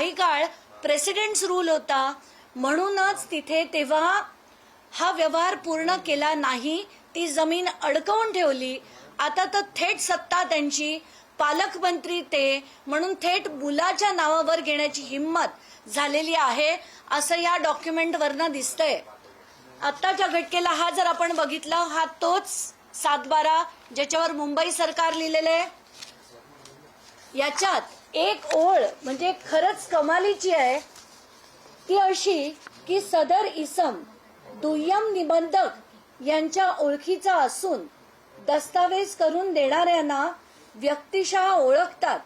काही काळ presidents rule होता, म्हणूनच तिथे तेव्हा हा व्यवहार पूर्ण केला नाही, ती जमीन अडकवून ठेवली. आता तर थेट सत्ता त्यांची, पालकमंत्री ते, म्हणून थेट मुलाच्या नावावर घेण्याची हिंमत झालेली आहे असं या डॉक्युमेंटवरनं दिसतंय. आत्ताच्या घटकेला हा जर आपण बघितला, हा तोच 7/12 ज्याच्यावर मुंबई सरकार लिहिलेले. याच्यात एक ओळ म्हणजे खरंच कमालीची आहे, ती अशी की सदर इसम दुय्यम निबंधक यांच्या ओळखीचा असून दस्तावेज करून देणाऱ्यांना व्यक्तिशः ओळखतात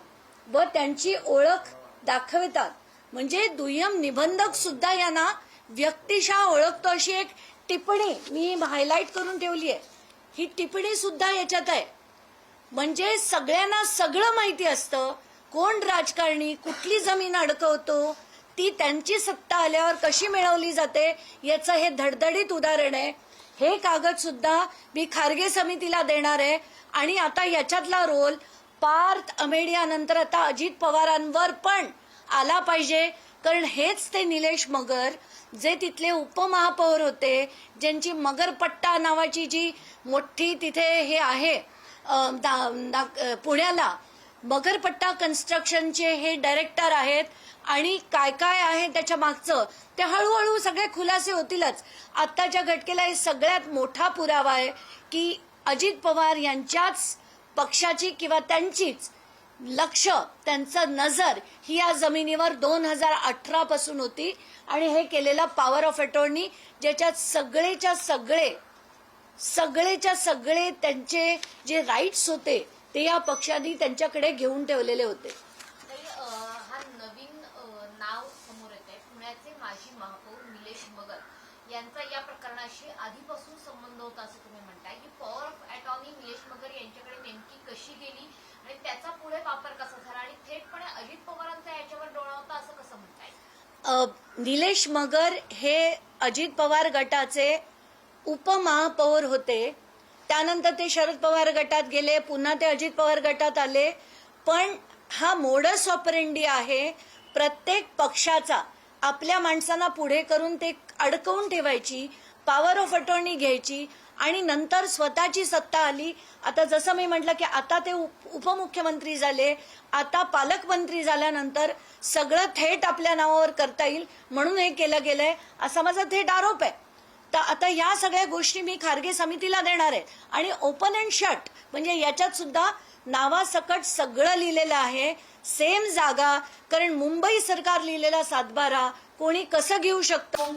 व त्यांची ओळख दाखवितात. म्हणजे दुय्यम निबंधक सुद्धा यांना व्यक्तिशः ओळखतो अशी एक टिप्पणी मी हायलाइट करून ठेवली आहे. ही टिप्पणी सुद्धा याच्यात आहे. म्हणजे सगळ्यांना सगळं माहिती असतं, कोण राजकारणी कुठली जमीन अडकवतो, ती त्यांची सत्ता आल्यावर कशी मिळवली जाते याचं हे धडधडीत उदाहरण आहे. हे कागद सुद्धा मी खारगे समितीला देणार आहे. आणि आता याच्यातला रोल पार्थ अमेडिया नंतर आता अजित पवारांवर पण आला पाहिजे, कारण हेच ते निलेश मगर जे तिथले उपमहापौर होते, ज्यांची मगरपट्टा नावाची जी मोठी तिथे हे आहे पुण्याला, मगरपट्टा कन्स्ट्रक्शनचे हे डायरेक्टर आहेत. आणि काय काय आहे त्याच्या मागचं ते हळूहळू सगळे खुलासे होतीलच. आत्ताच्या घटकेला हे सगळ्यात मोठा पुरावा आहे की अजित पवार यांच्याच पक्षाची किंवा त्यांचीच लक्ष, त्यांचं नजर ही या जमिनीवर 2018 पासून होती. आणि हे केलेला पॉवर ऑफ अटॉर्नी ज्याच्यात सगळेच्या सगळे त्यांचे जे राईट्स होते ते या पक्षाने त्यांच्याकडे घेऊन ठेवलेले होते. हा नवीन नाव समोर येत आहे. पुण्याचे माजी महापौर निलेश मगर यांचा या प्रकरणाशी आधीपासून संबंध होता असं तुम्ही म्हणताय, की पॉवर ऑफ अटॉर्नी निलेश मगर यांच्याकडे नेमकी कशी गेली आणि त्याचा पुढे वापर कसा झाला आणि थेटपणे अजित पवारांचा याच्यावर डोळा होता असं कसं म्हणताय? निलेश मगर हे अजित पवार गटाचे उपमहापौर होते. त्यानंतर ते शरद पवार गटात गेले, पुन्हा ते अजित पवार गटात आले. पण हा मोडस ऑपरेंडी आहे प्रत्येक पक्षाचा, आपल्या माणसांना पुढे करून ते अडकवून ठेवायची, पॉवर ऑफ अटॉर्नी घ्यायची आणि नंतर स्वतःची सत्ता आली. आता जसं मी म्हटलं की आता ते उपमुख्यमंत्री झाले, आता पालकमंत्री झाल्यानंतर सगळं थेट आपल्या नावावर करता येईल म्हणून हे केलं गेलंय असा माझा थेट आरोप आहे. तर आता या सगळ्या गोष्टी मी खारगे समितीला देणार आहे. आणि ओपन अँड शट म्हणजे याच्यात सुद्धा नावासकट सगळं लिहिलेलं आहे, सेम जागा. कारण मुंबई सरकार लिहिलेला 7/12 कोणी कसं घेऊ शकतं.